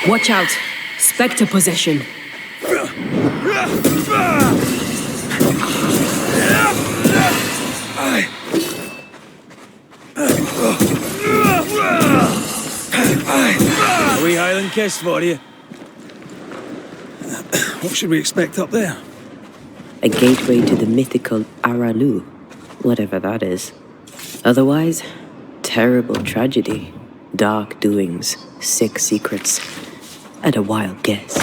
Watch out! Spectre possession. A wee Highland kiss for you. What should we expect up there? A gateway to the mythical Aralu, whatever that is. Otherwise, terrible tragedy, dark doings, sick secrets, and a wild guess.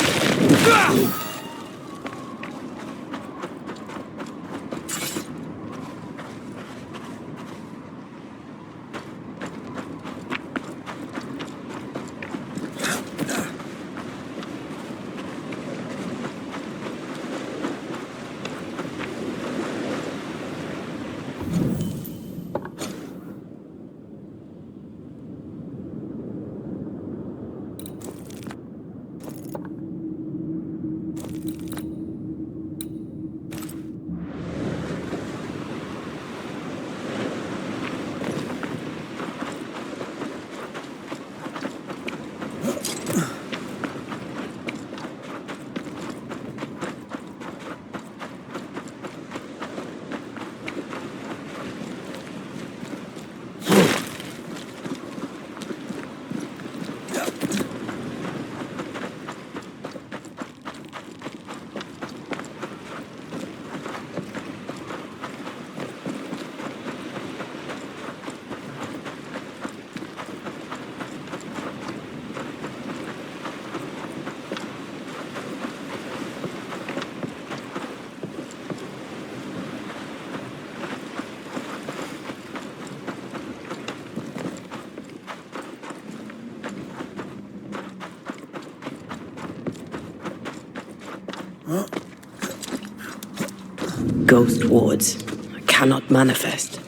Ghost wards. I cannot manifest.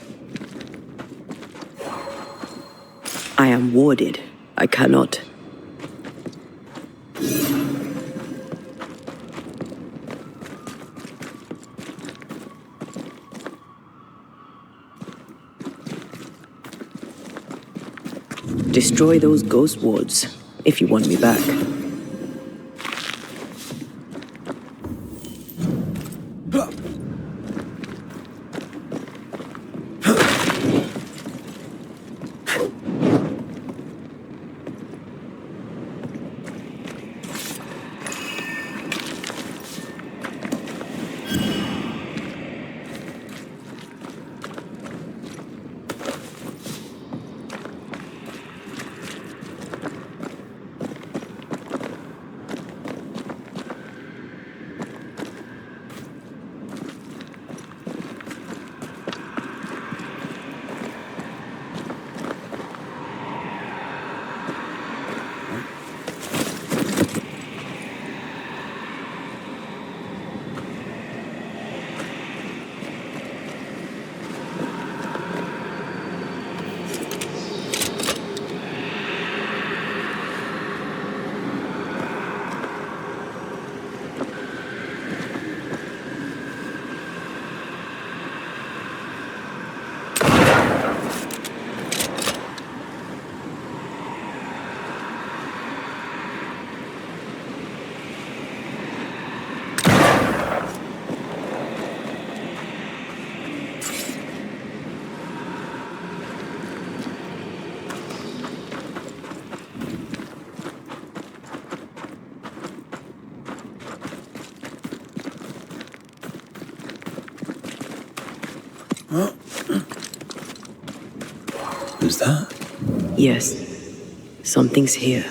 I am warded. I cannot. Destroy those ghost wards if you want me back. Who's that? Yes. Something's here.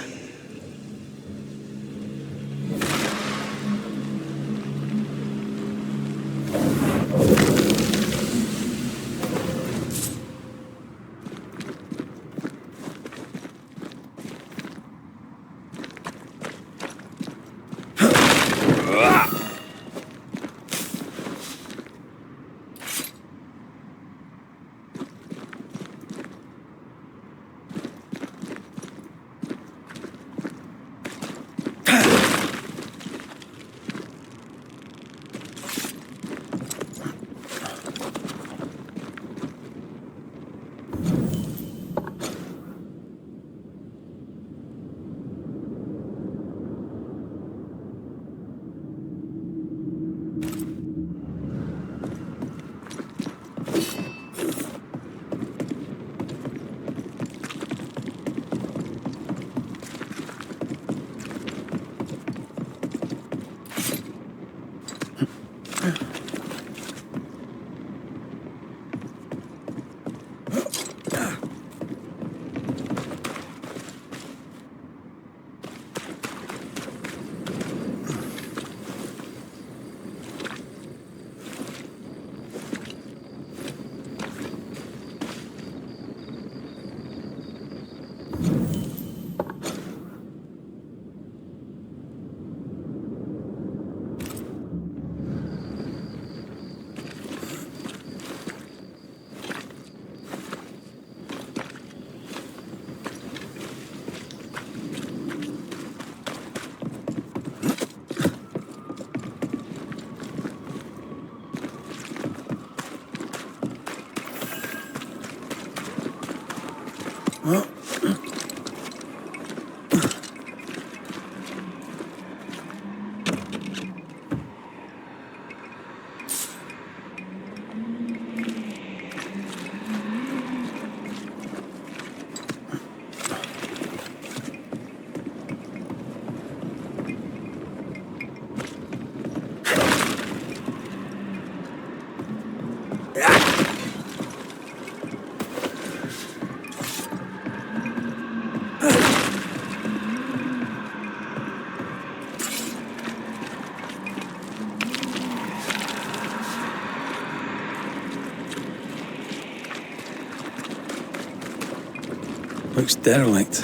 Looks derelict.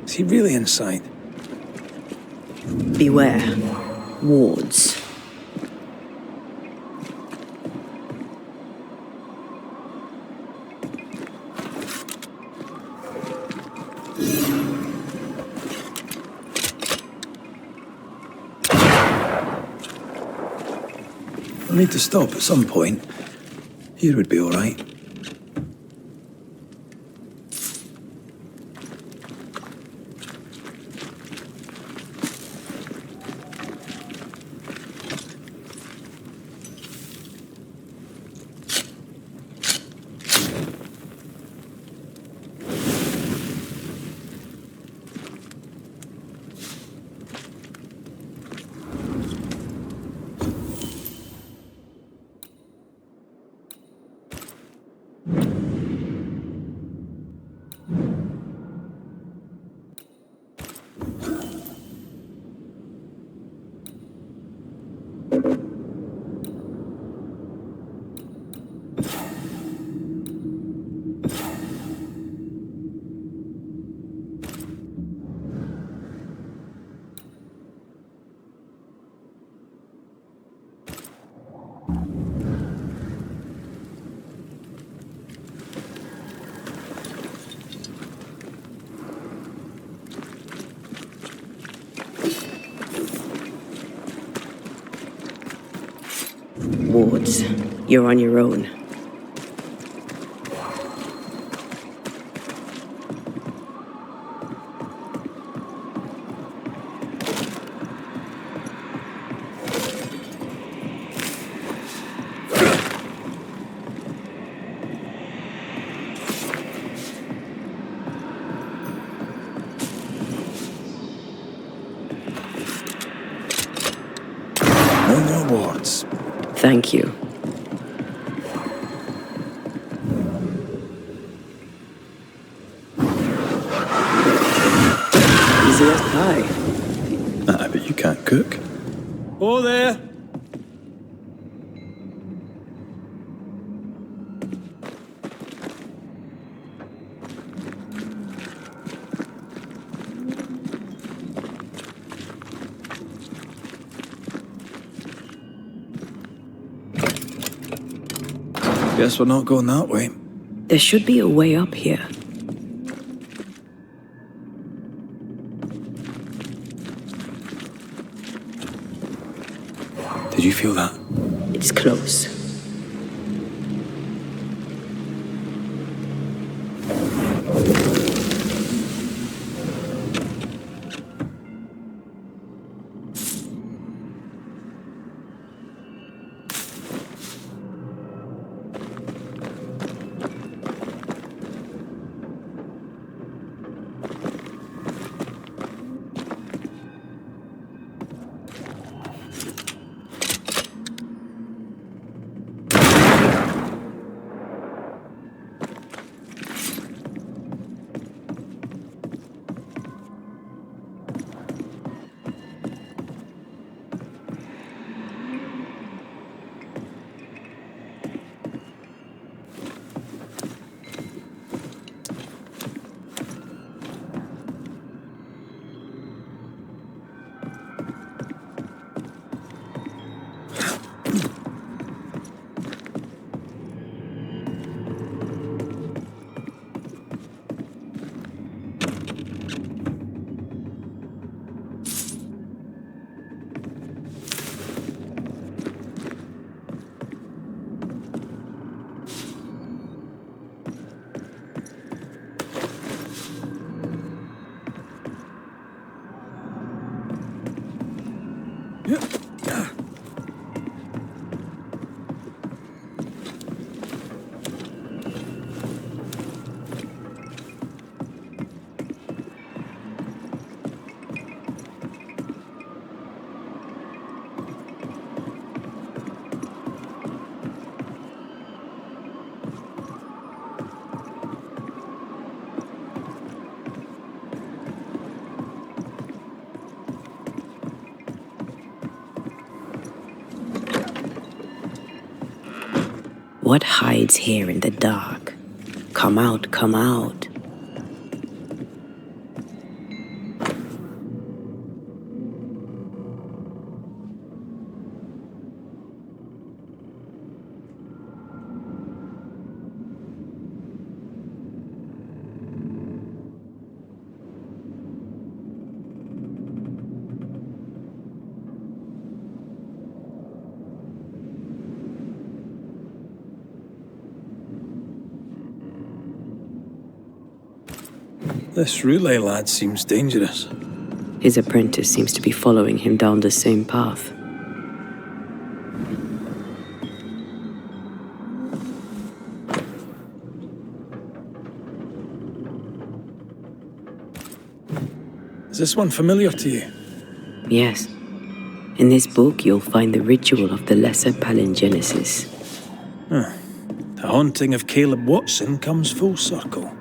Is he really inside? Beware. Wards. I'll need to stop at some point. Here would be all right. Wards. You're on your own. No more wards. Thank you. Easy as pie. I bet you can't cook. Oh, there. Guess we're not going that way. There should be a way up here. Did you feel that? It's close. What hides here in the dark? Come out, come out. This relay lad seems dangerous. His apprentice seems to be following him down the same path. Is this one familiar to you? Yes. In this book, you'll find the ritual of the Lesser Palingenesis. The haunting of Caleb Watson comes full circle.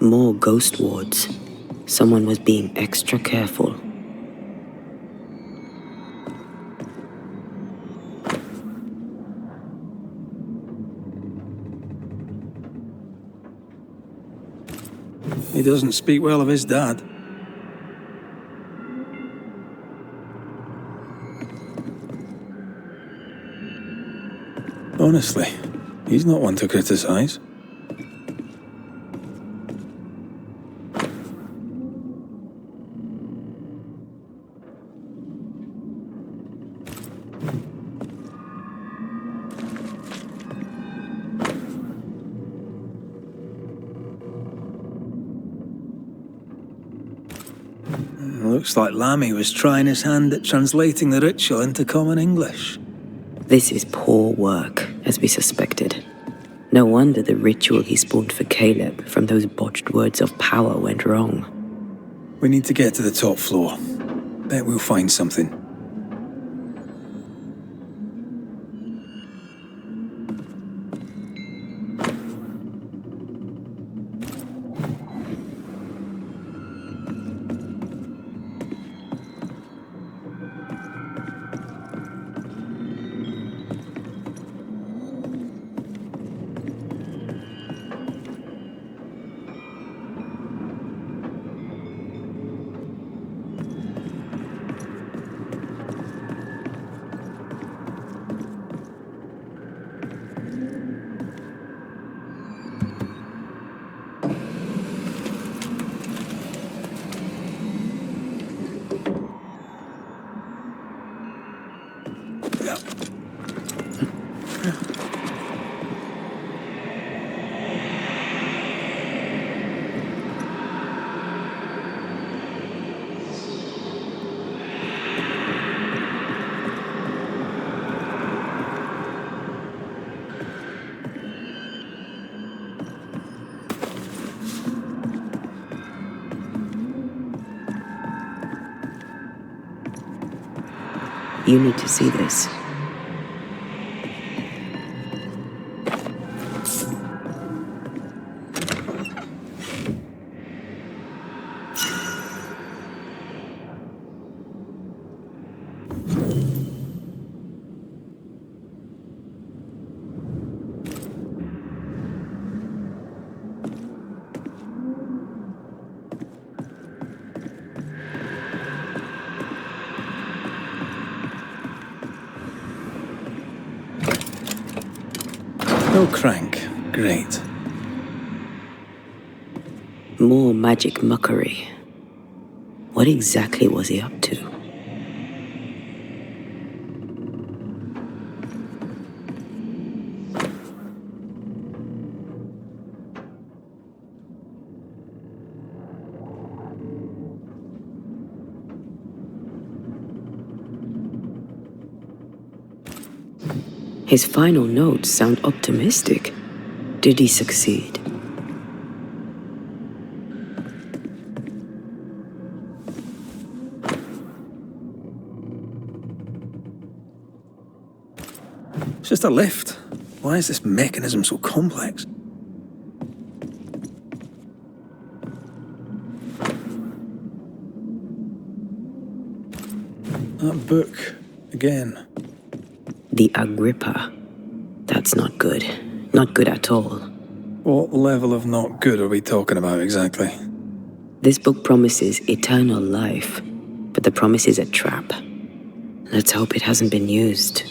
More ghost wards. Someone was being extra careful. He doesn't speak well of his dad. Honestly, he's not one to criticize. Looks like Lammy was trying his hand at translating the ritual into common English. This is poor work, as we suspected. No wonder the ritual he spawned for Caleb from those botched words of power went wrong. We need to get to the top floor. Bet we'll find something. You need to see this. No crank. Great. More magic muckery. What exactly was he up to? His final notes sound optimistic. Did he succeed? It's just a lift. Why is this mechanism so complex? That book, again. The Agrippa. That's not good. Not good at all. What level of not good are we talking about exactly? This book promises eternal life, but the promise is a trap. Let's hope it hasn't been used.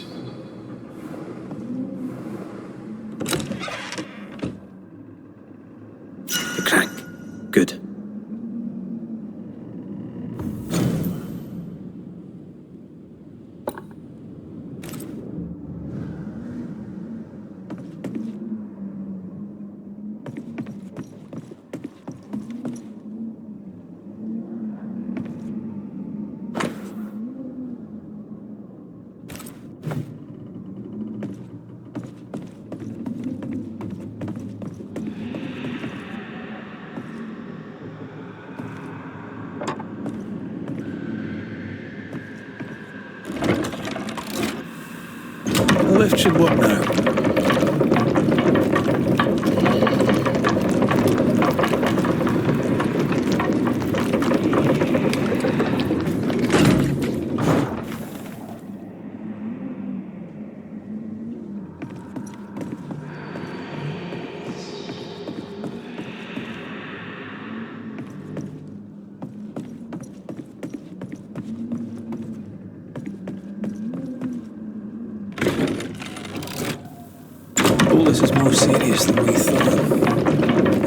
The crank. Good. lift should work now. All this is more serious than we thought.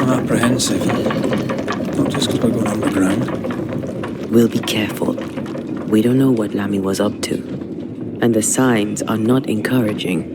I'm apprehensive. Not just because we're going underground. We'll be careful. We don't know what Lammy was up to, and the signs are not encouraging.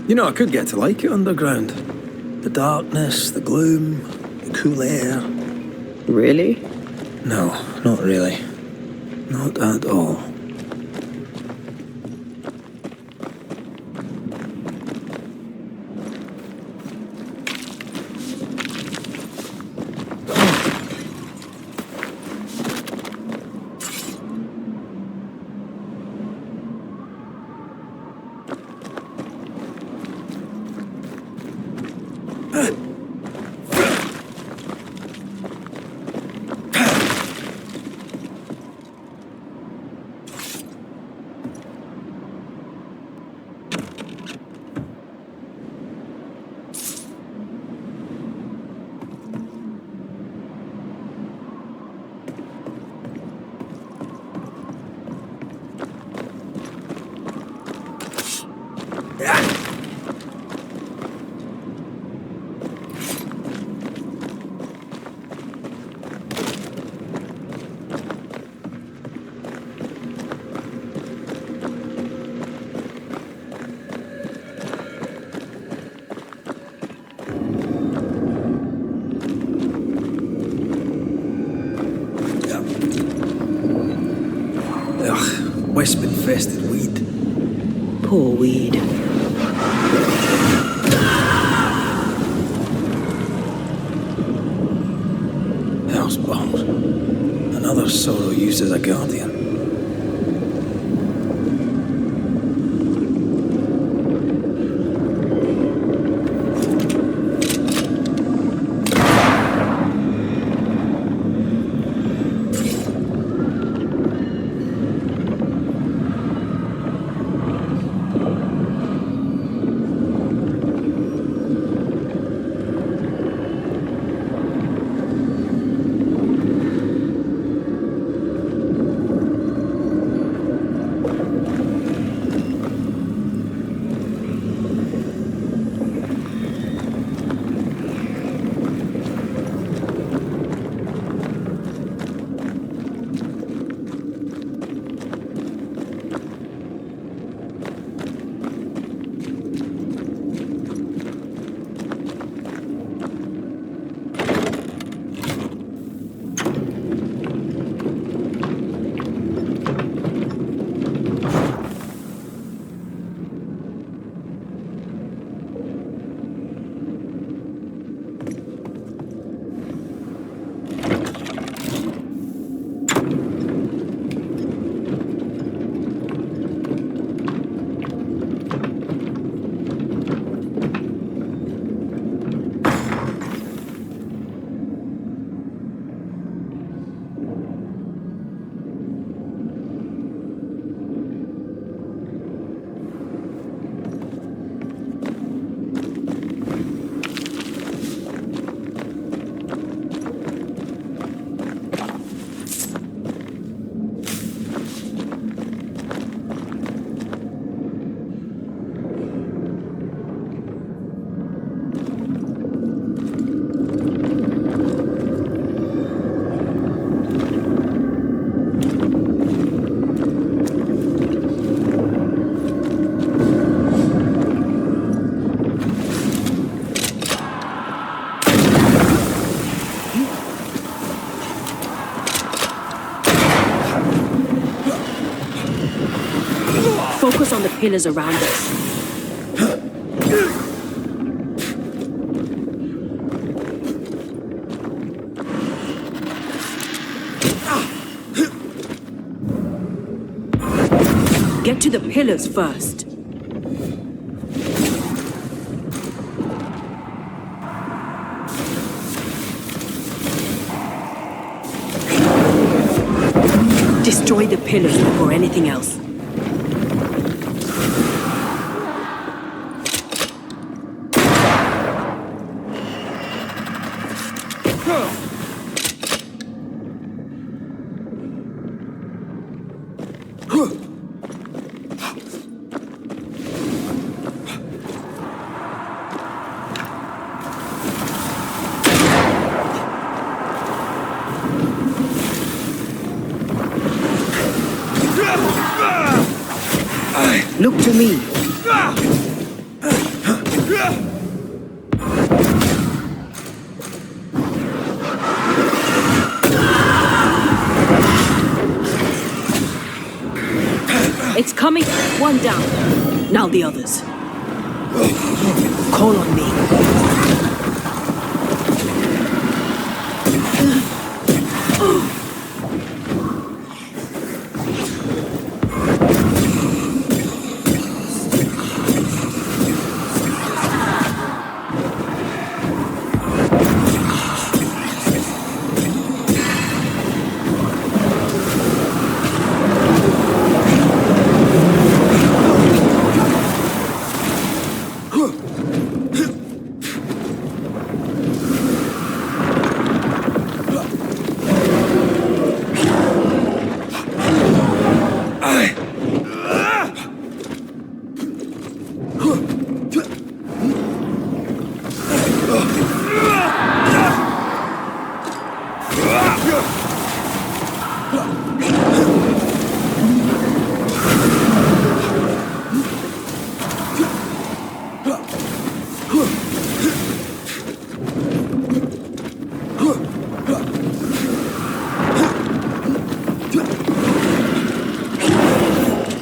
You know, I could get to like it underground. The darkness, the gloom, the cool air. Really? No, not really. Not at all. Wisp-infested weed. Poor weed. sorrow used as a guardian. Focus on the pillars around us. Get to the pillars first. Destroy the pillars before anything else. Look to me. It's coming. One down. Now the others. Call on me.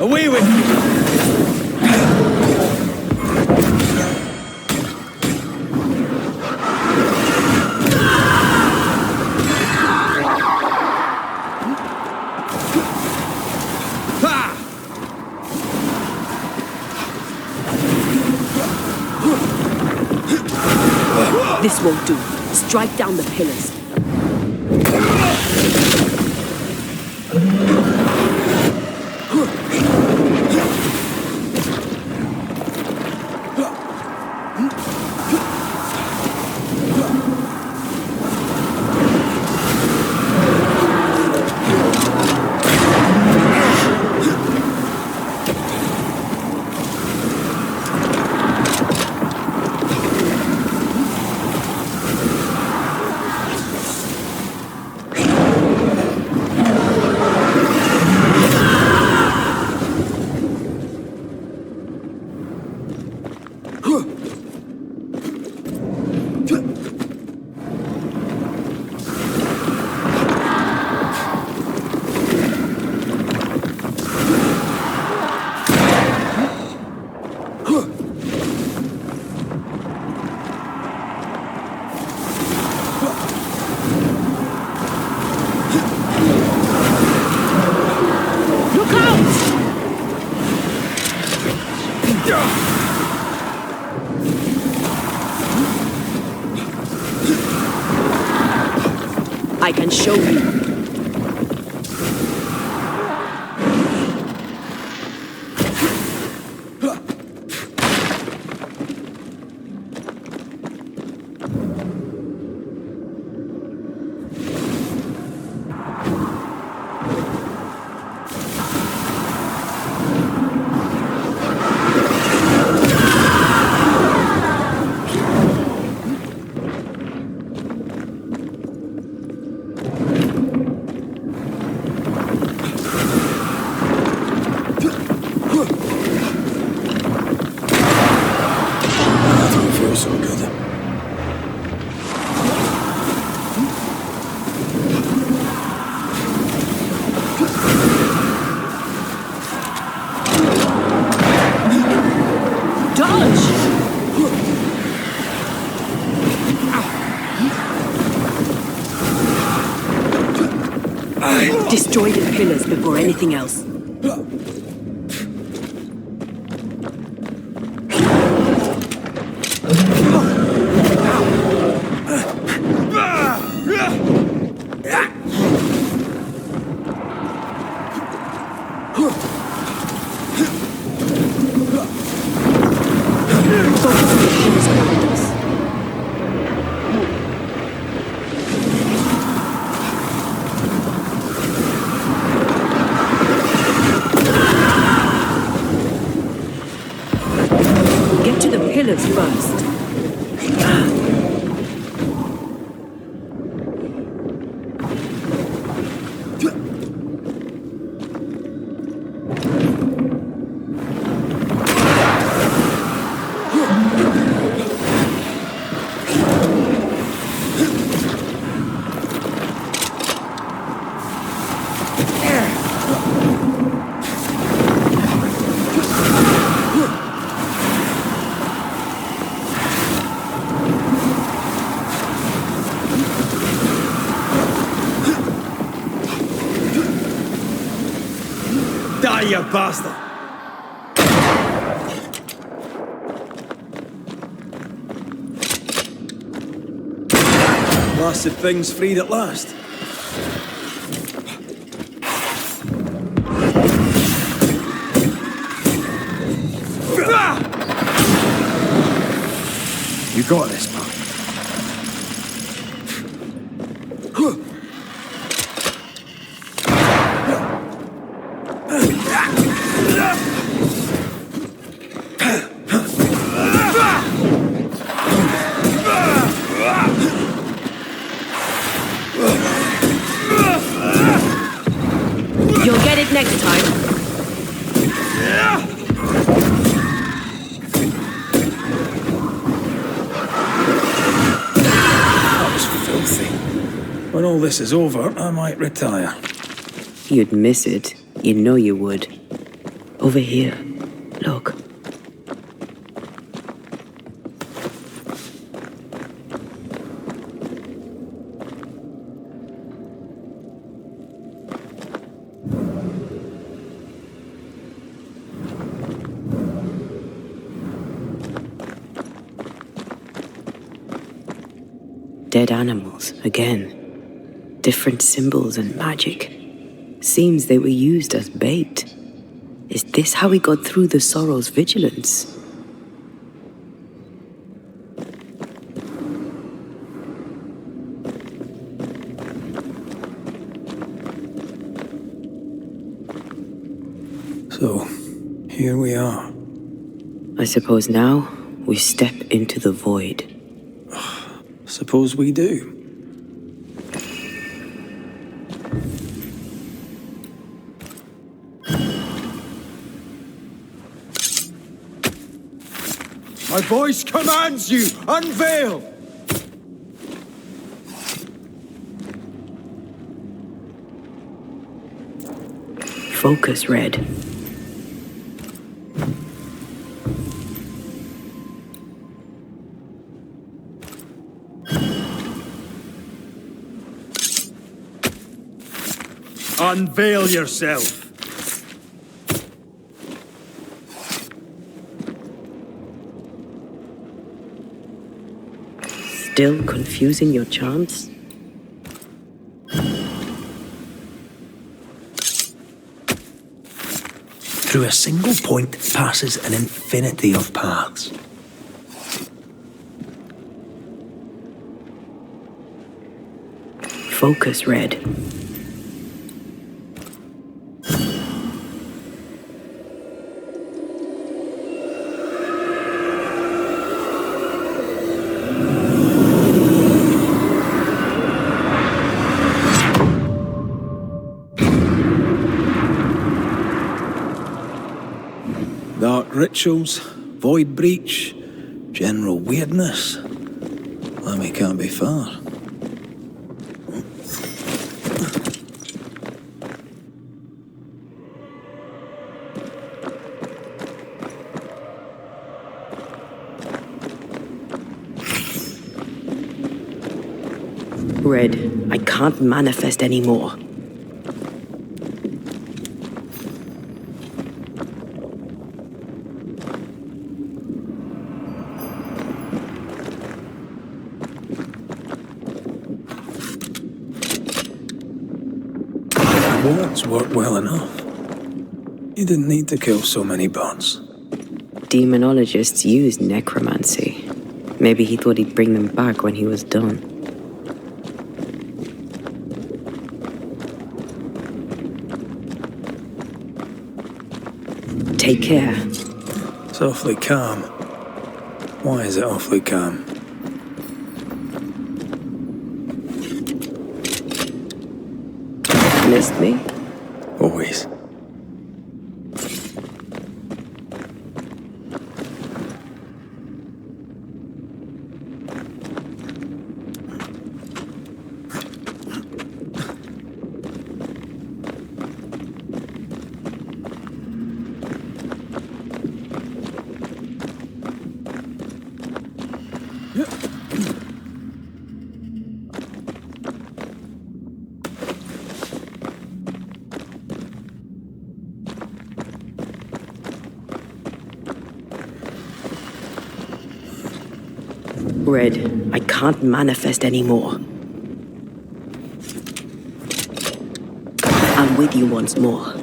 Away with you! This won't do. Strike down the pillars. I can show you. Destroy the pillars before anything else. First. Die, you bastard! Blasted thing's freed at last. You got this, man. You'll get it next time. That was filthy. When all this is over, I might retire. You'd miss it. You know you would. Over here. Look. Dead animals, again. Different symbols and magic. Seems they were used as bait. Is this how he got through the Sorrow's vigilance? So, here we are. I suppose now we step into the void. Suppose we do. My voice commands you! Unveil! Focus, Red. Unveil yourself! Still confusing your chants? Through a single point passes an infinity of paths. Focus, Red. Dark rituals, void breach, general weirdness. Lemmy can't be far. Red, I can't manifest anymore. Words work well enough. You didn't need to kill so many bots. Demonologists use necromancy. Maybe he thought he'd bring them back when he was done. Take care. It's awfully calm. Why is it awfully calm? Missed me? Always. Red, I can't manifest anymore. I'm with you once more.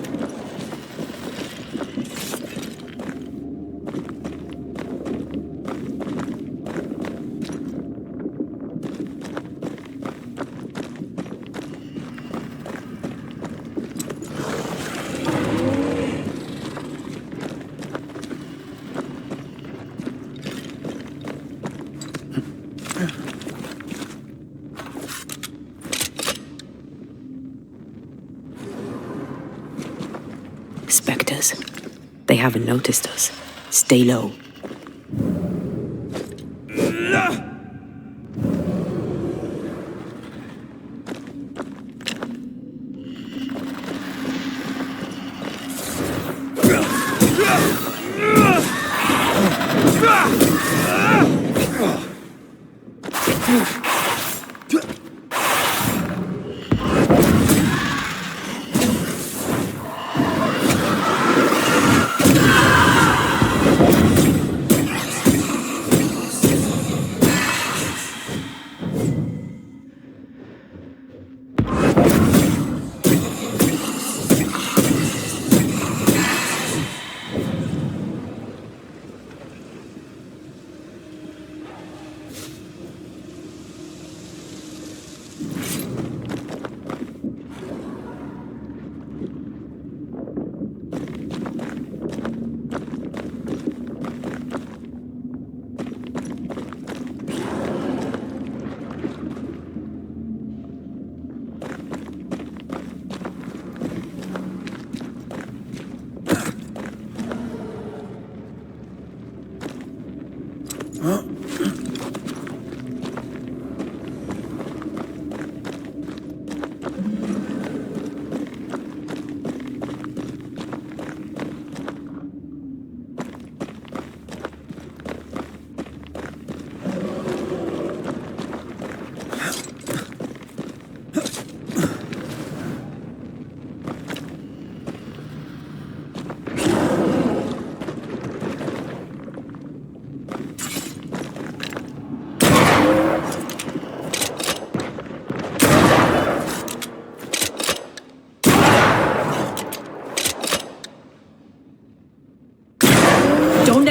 Spectres. They haven't noticed us. Stay low.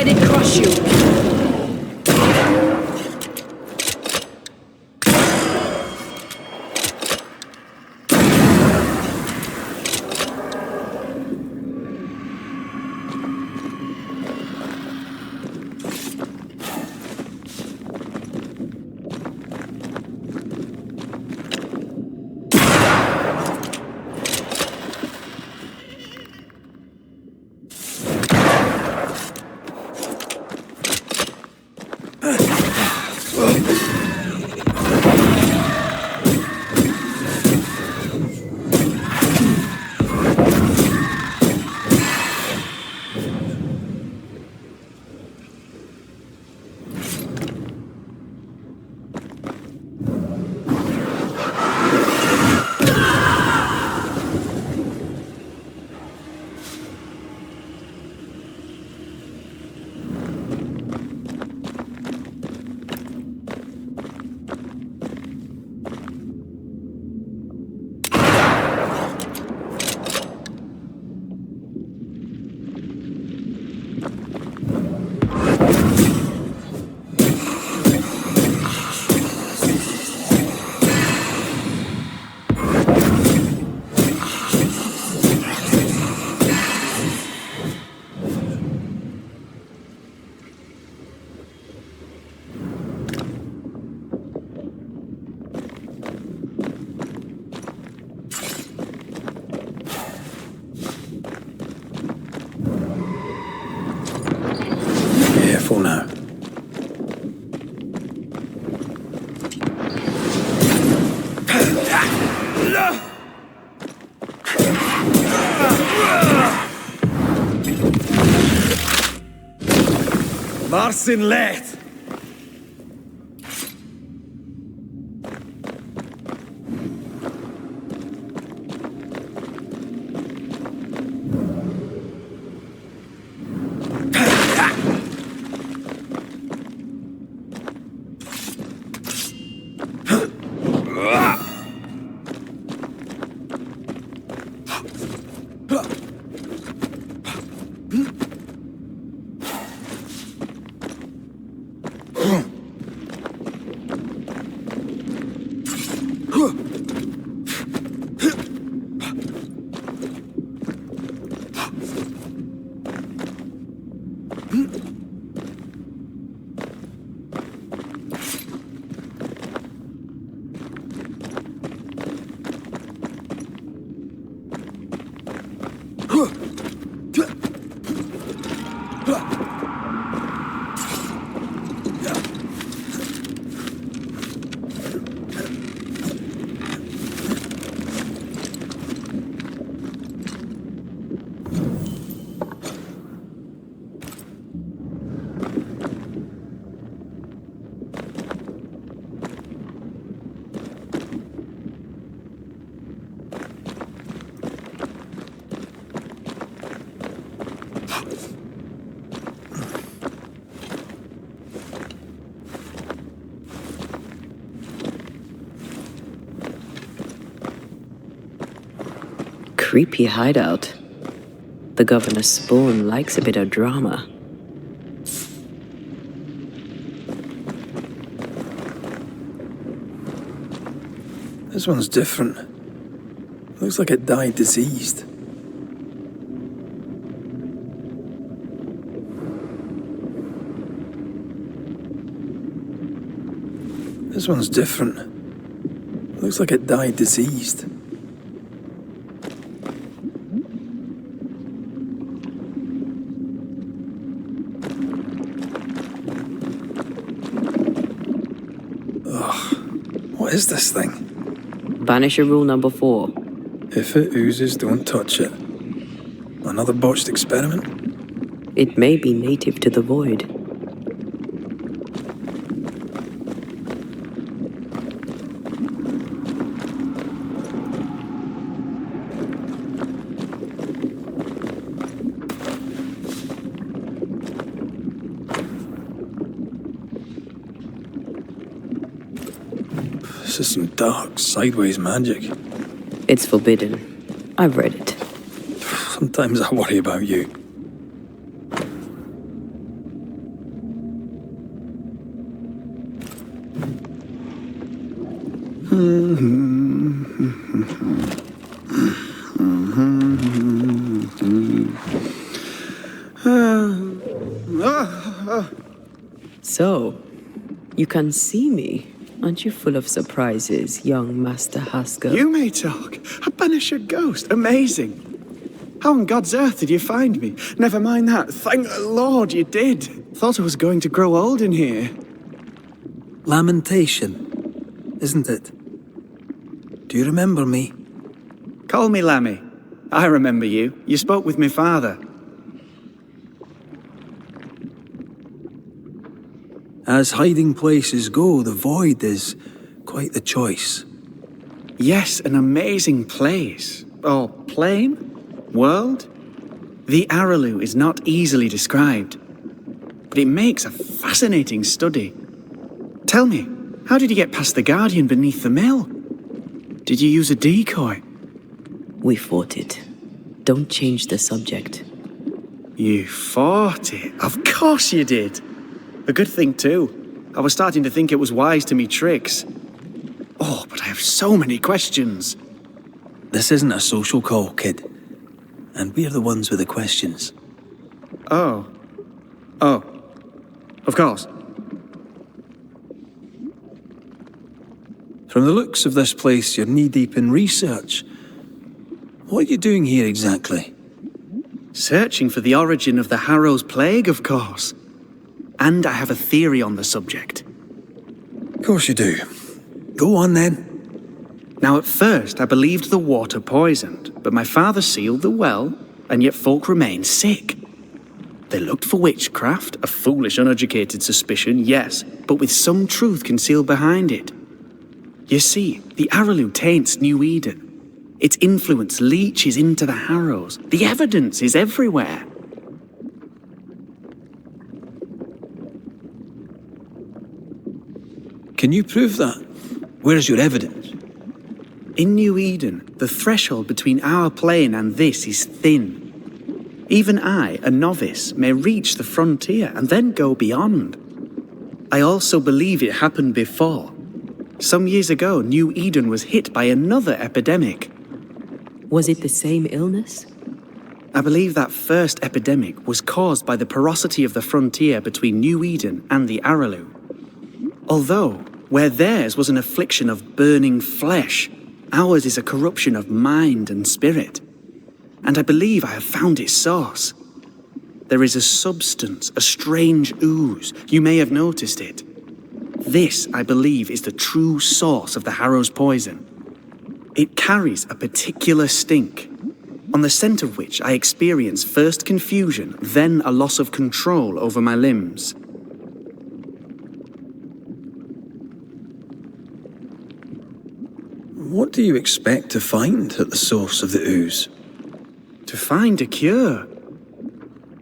Let it crush you. Careful now. Marcin Let! Creepy hideout. The governor's spawn likes a bit of drama. This one's different. Looks like it died diseased. This one's different. Looks like it died diseased. What is this thing? Banisher rule number 4. If it oozes, don't touch it. Another botched experiment? It may be native to the void. This is some dark, sideways magic. It's forbidden. I've read it. Sometimes I worry about you. So, you can see me. Aren't you full of surprises, young Master Haskell? You may talk. A Banisher ghost. Amazing. How on God's earth did you find me? Never mind that. Thank the Lord you did. Thought I was going to grow old in here. Lamentation, isn't it? Do you remember me? Call me Lammy. I remember you. You spoke with my father. As hiding places go, the Void is quite the choice. Yes, an amazing place. Or plane? World? The Araloo is not easily described, but it makes a fascinating study. Tell me, how did you get past the Guardian beneath the mill? Did you use a decoy? We fought it. Don't change the subject. You fought it? Of course you did. A good thing too. I was starting to think it was wise to me tricks. Oh, but I have so many questions. This isn't a social call, kid. And we're the ones with the questions. Oh. Of course. From the looks of this place, you're knee-deep in research. What are you doing here exactly? Searching for the origin of the Harrow's Plague, of course. And I have a theory on the subject. Of course you do. Go on then. Now, at first, I believed the water poisoned, but my father sealed the well, and yet folk remained sick. They looked for witchcraft, a foolish, uneducated suspicion, yes, but with some truth concealed behind it. You see, the Araloo taints New Eden. Its influence leaches into the Harrows. The evidence is everywhere. Can you prove that? Where's your evidence? In New Eden, the threshold between our plane and this is thin. Even I, a novice, may reach the frontier and then go beyond. I also believe it happened before. Some years ago, New Eden was hit by another epidemic. Was it the same illness? I believe that first epidemic was caused by the porosity of the frontier between New Eden and the Araloo. Although, where theirs was an affliction of burning flesh, ours is a corruption of mind and spirit. And I believe I have found its source. There is a substance, a strange ooze. You may have noticed it. This, I believe, is the true source of the Harrow's poison. It carries a particular stink, on the scent of which I experience first confusion, then a loss of control over my limbs. What do you expect to find at the source of the ooze? To find a cure.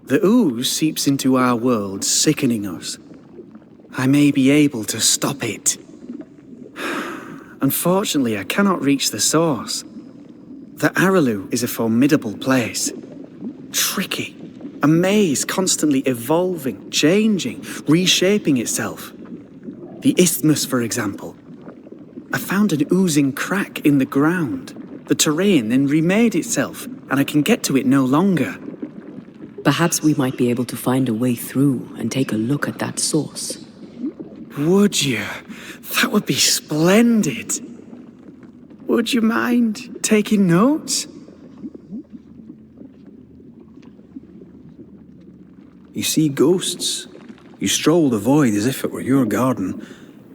The ooze seeps into our world, sickening us. I may be able to stop it. Unfortunately, I cannot reach the source. The Araloo is a formidable place. Tricky. A maze constantly evolving, changing, reshaping itself. The isthmus, for example. I found an oozing crack in the ground. The terrain then remade itself, and I can get to it no longer. Perhaps we might be able to find a way through and take a look at that source. Would you? That would be splendid. Would you mind taking notes? You see ghosts. You stroll the void as if it were your garden.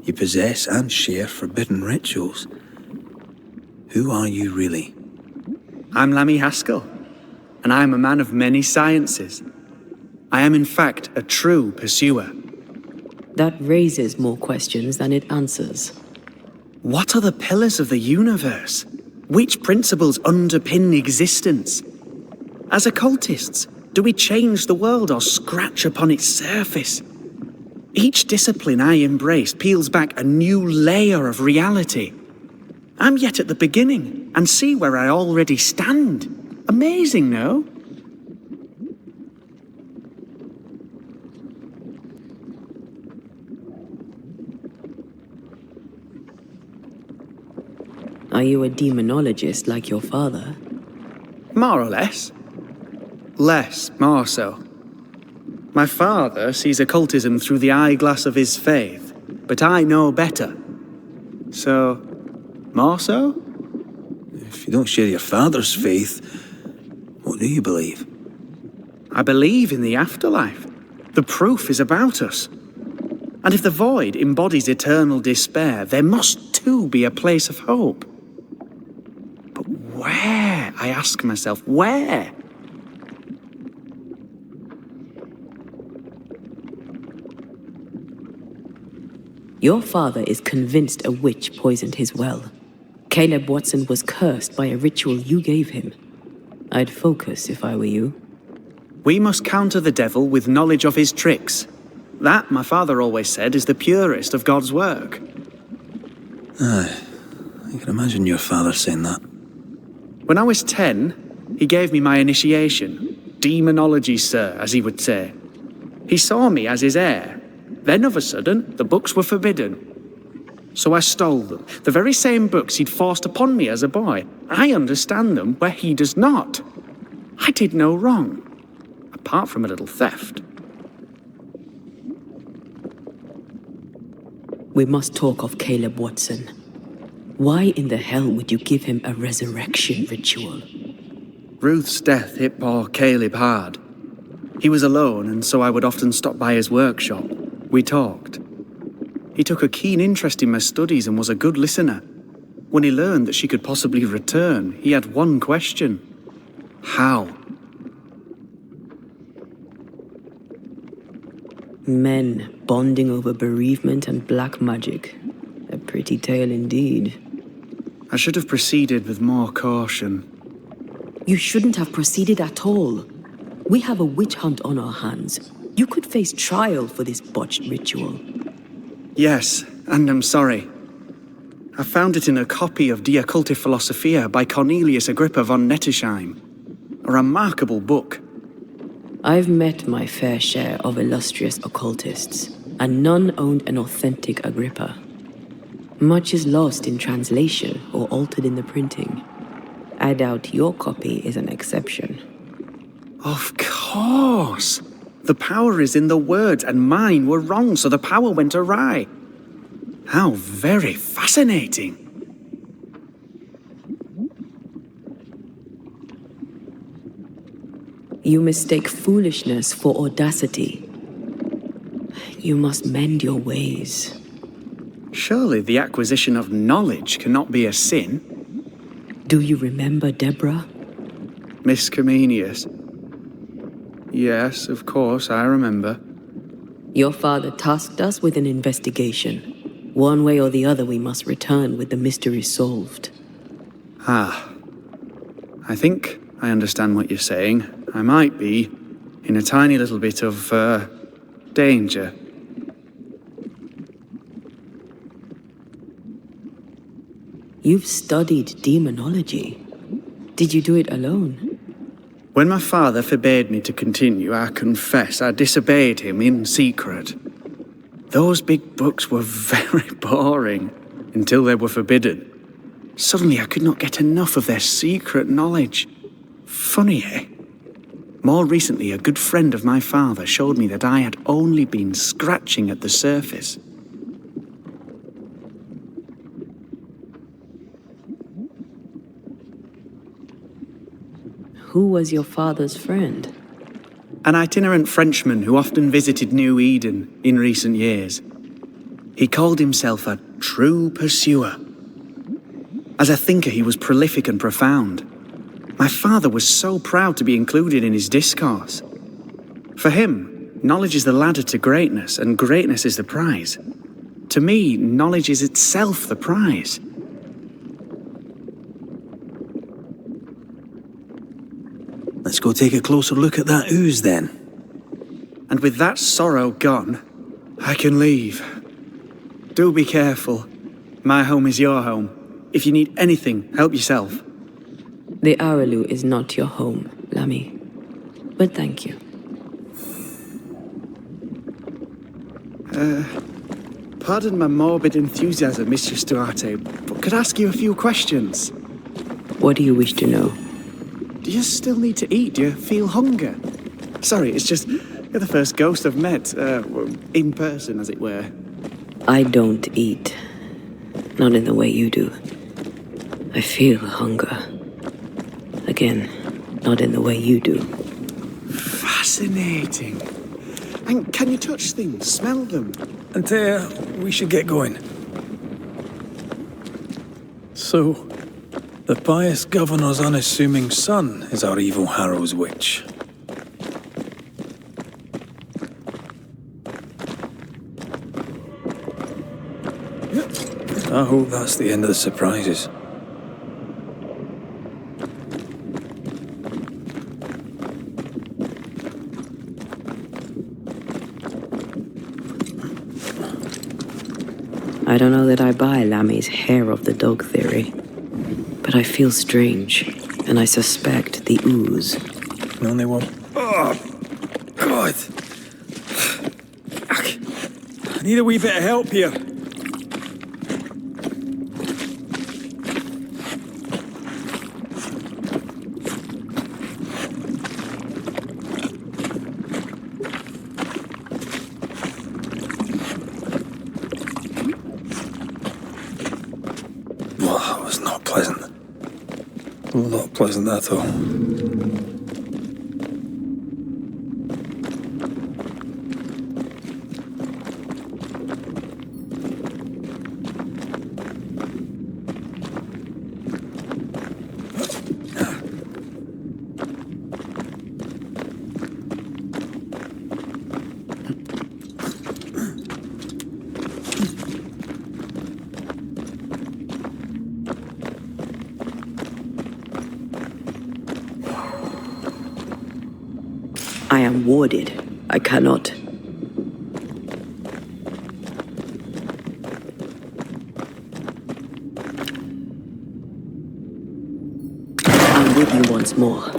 You possess and share forbidden rituals. Who are you really? I'm Lammy Haskell, and I am a man of many sciences. I am in fact a true pursuer. That raises more questions than it answers. What are the pillars of the universe? Which principles underpin existence? As occultists, do we change the world or scratch upon its surface? Each discipline I embrace peels back a new layer of reality. I'm yet at the beginning and see where I already stand. Amazing, no? Are you a demonologist like your father? More or less. More so. My father sees occultism through the eyeglass of his faith, but I know better. So, more so? If you don't share your father's faith, what do you believe? I believe in the afterlife. The proof is about us. And if the void embodies eternal despair, there must too be a place of hope. But where? I ask myself, where? Your father is convinced a witch poisoned his well. Caleb Watson was cursed by a ritual you gave him. I'd focus if I were you. We must counter the devil with knowledge of his tricks. That, my father always said, is the purest of God's work. Aye, I can imagine your father saying that. When I was 10, he gave me my initiation. Demonology, sir, as he would say. He saw me as his heir. Then, of a sudden, the books were forbidden. So I stole them. The very same books he'd forced upon me as a boy. I understand them where he does not. I did no wrong, apart from a little theft. We must talk of Caleb Watson. Why in the hell would you give him a resurrection ritual? Ruth's death hit poor Caleb hard. He was alone, and so I would often stop by his workshop. We talked. He took a keen interest in my studies and was a good listener. When he learned that she could possibly return, he had one question. How? Men bonding over bereavement and black magic. A pretty tale indeed. I should have proceeded with more caution. You shouldn't have proceeded at all. We have a witch hunt on our hands. You could face trial for this botched ritual. Yes, and I'm sorry. I found it in a copy of Die Occulte Philosophia by Cornelius Agrippa von Nettesheim. A remarkable book. I've met my fair share of illustrious occultists, and none owned an authentic Agrippa. Much is lost in translation or altered in the printing. I doubt your copy is an exception. Of course! The power is in the words, and mine were wrong, so the power went awry. How very fascinating! You mistake foolishness for audacity. You must mend your ways. Surely the acquisition of knowledge cannot be a sin. Do you remember Deborah? Miss Comenius. Yes, of course, I remember. Your father tasked us with an investigation. One way or the other, we must return with the mystery solved. Ah. I think I understand what you're saying. I might be in a tiny little bit of, danger. You've studied demonology. Did you do it alone? When my father forbade me to continue, I confess I disobeyed him in secret. Those big books were very boring until they were forbidden. Suddenly I could not get enough of their secret knowledge. Funny, eh? More recently, a good friend of my father showed me that I had only been scratching at the surface. Who was your father's friend? An itinerant Frenchman who often visited New Eden in recent years. He called himself a true pursuer. As a thinker, he was prolific and profound. My father was so proud to be included in his discourse. For him, knowledge is the ladder to greatness, and greatness is the prize. To me, knowledge is itself the prize. Let's go take a closer look at that ooze then. And with that sorrow gone, I can leave. Do be careful. My home is your home. If you need anything, help yourself. The Aralu is not your home, Lamy. But thank you. Pardon my morbid enthusiasm, Mistress Duarte, but could I ask you a few questions? What do you wish to know? Do you still need to eat? Do you feel hunger? Sorry, it's just you're the first ghost I've met, in person, as it were. I don't eat. Not in the way you do. I feel hunger. Again, not in the way you do. Fascinating. And can you touch things, smell them? Antea, we should get going. So, the pious governor's unassuming son is our evil Harrow's witch. I hope that's the end of the surprises. I don't know that I buy Lammy's hair of the dog theory, but I feel strange, and I suspect the ooze. Only one. Oh, God! I need a wee bit of help here. Not pleasant at all. I am warded. I cannot. I'm with you once more.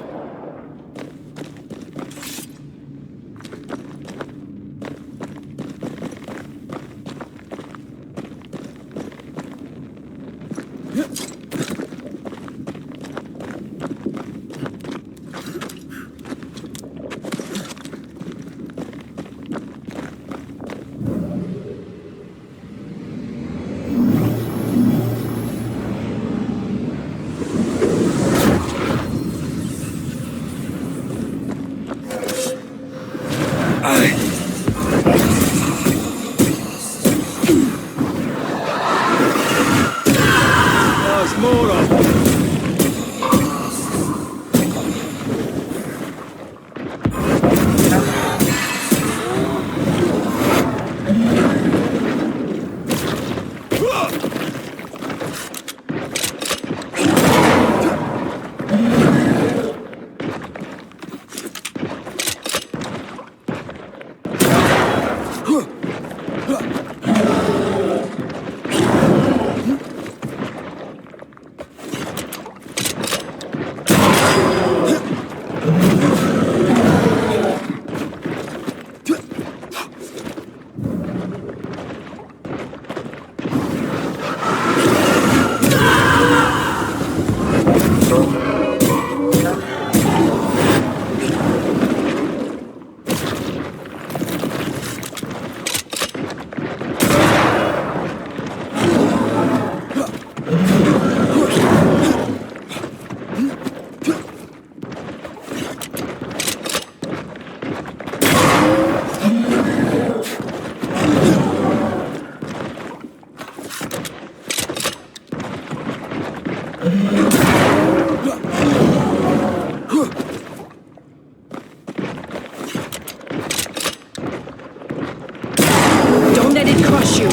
Don't let it crush you.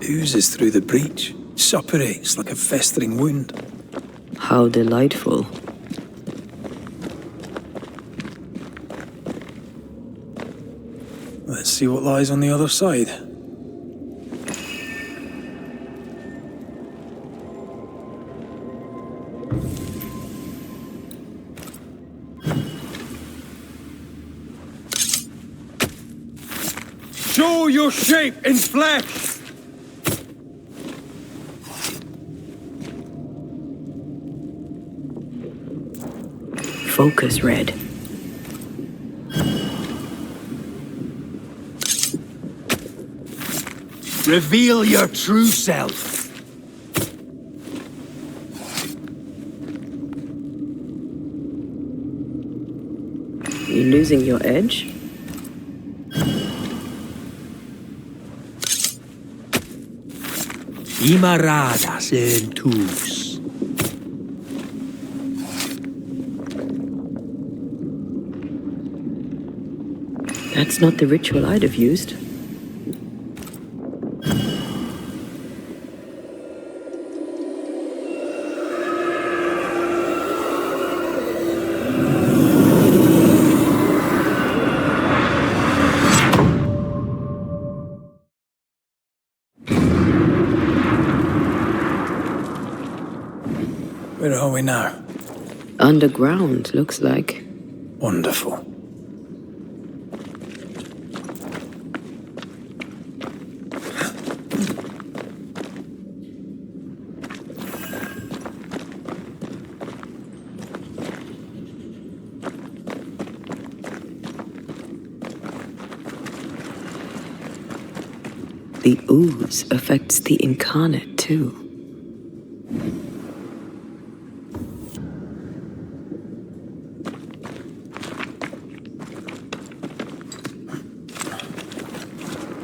oozes through the breach, suppurates like a festering wound. How delightful. Let's see what lies on the other side. Show your shape in flesh! Focus, Red. Reveal your true self. You losing your edge? Imaradas en tus. That's not the ritual I'd have used. Where are we now? Underground, looks like. Wonderful. The ooze affects the incarnate, too.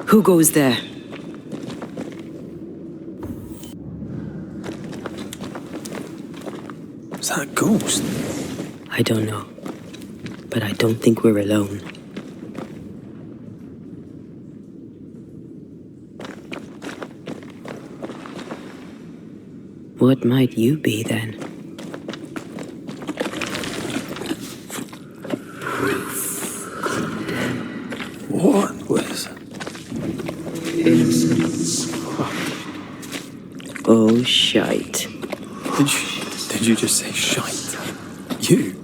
Who goes there? Is that a ghost? I don't know. But I don't think we're alone. What might you be, then? What was... Oh, shite. Did you just say shite? You?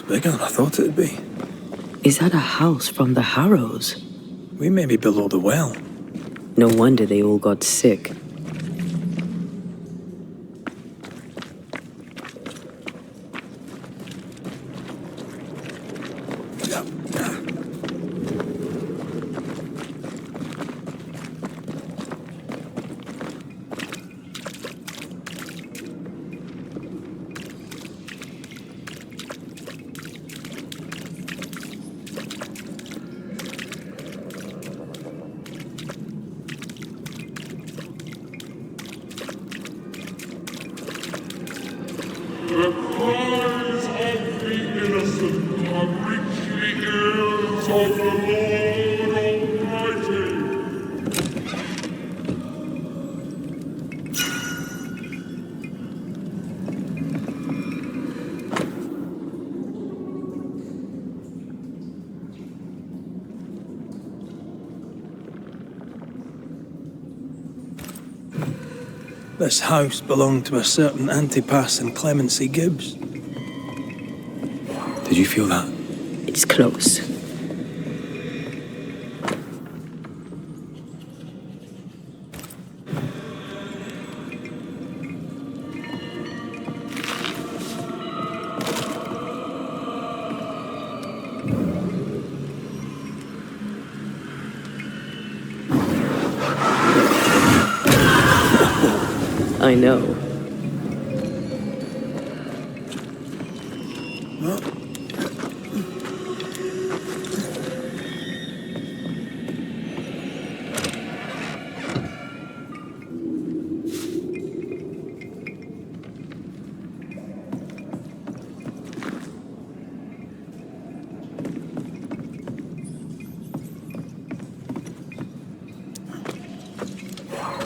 Bigger than I thought it'd be. Is that a house from the Harrows? We may be below the well. No wonder they all got sick. The cries of the innocent have reached the ears of the Lord Almighty. This house belonged to a certain Antipas and Clemency Gibbs. Did you feel that? It's close. I know.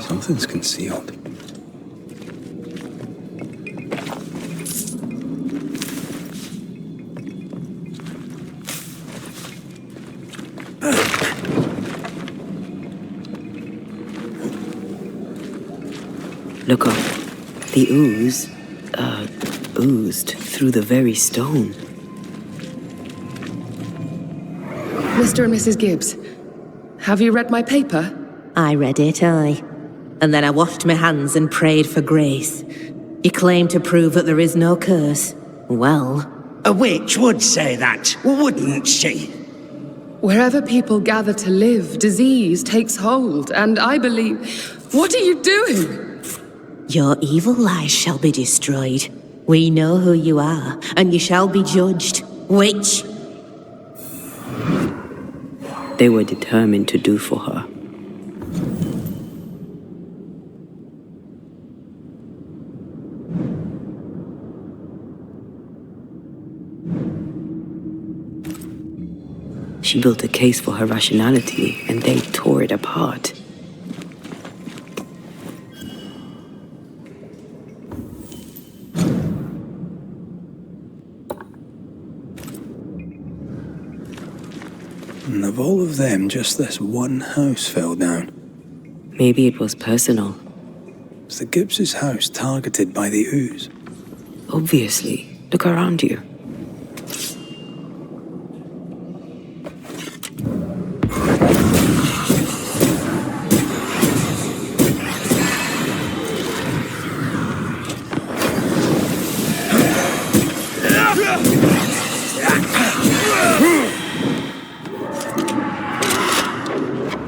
Something's concealed. Look up. The ooze, oozed through the very stone. Mr. and Mrs. Gibbs, have you read my paper? I read it, aye. And then I washed my hands and prayed for grace. You claim to prove that there is no curse. Well, A witch would say that, wouldn't she? Wherever people gather to live, disease takes hold, and I believe... What are you doing? your evil lies shall be destroyed. We know who you are, and you shall be judged. Witch! They were determined to do for her. She built a case for her rationality, and they tore it apart. And of all of them, just this one house fell down. Maybe it was personal. Was the Gibbs' house targeted by the ooze? Obviously. Look around you.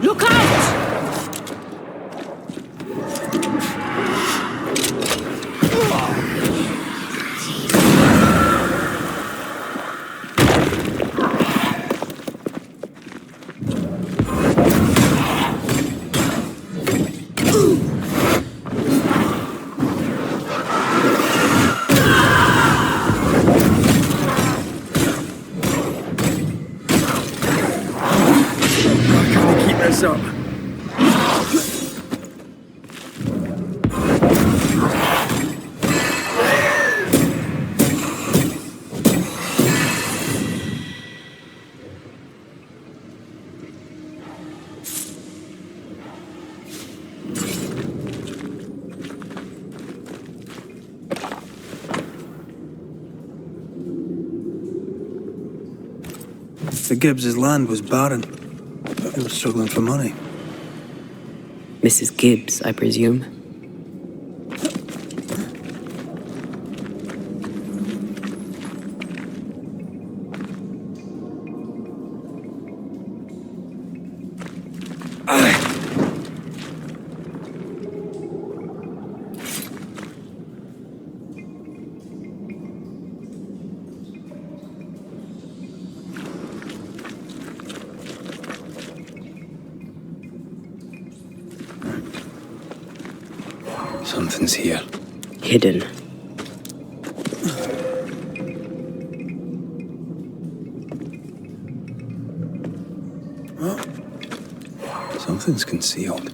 Look out! Up. The Gibbs' land was barren, but they were struggling for money. Mrs. Gibbs, I presume. Something's here. Hidden. Something's concealed.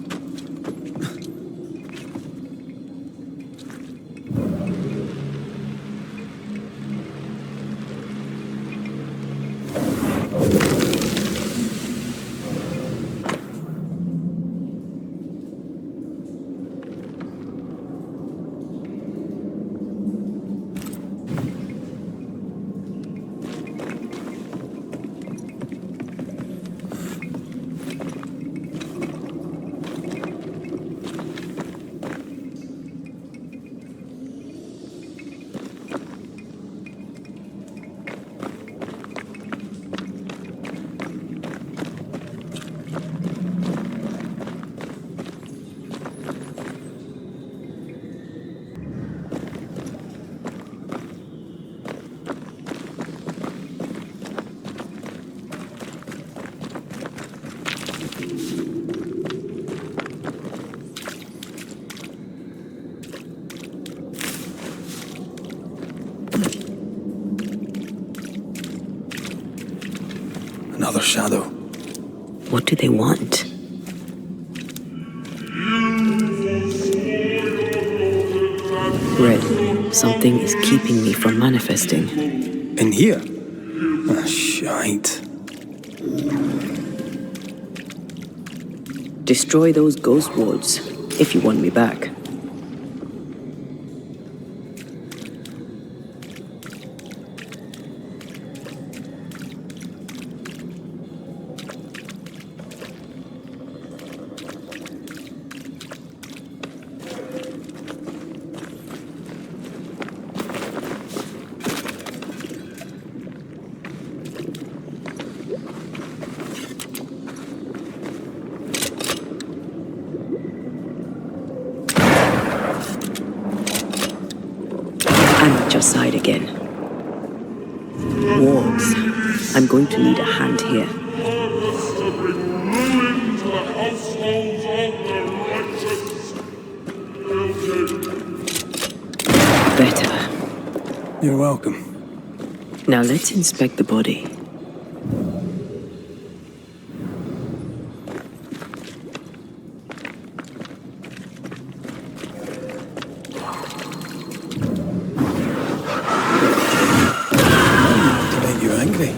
Shadow. What do they want? Red, something is keeping me from manifesting. In here? Ah, shite. Destroy those ghost wards, if you want me back. I'm at your side again. Wards. I'm going to need a hand here. Purpose to bring ruin to the households of the righteous. Better. You're welcome. Now let's inspect the body. To make you angry.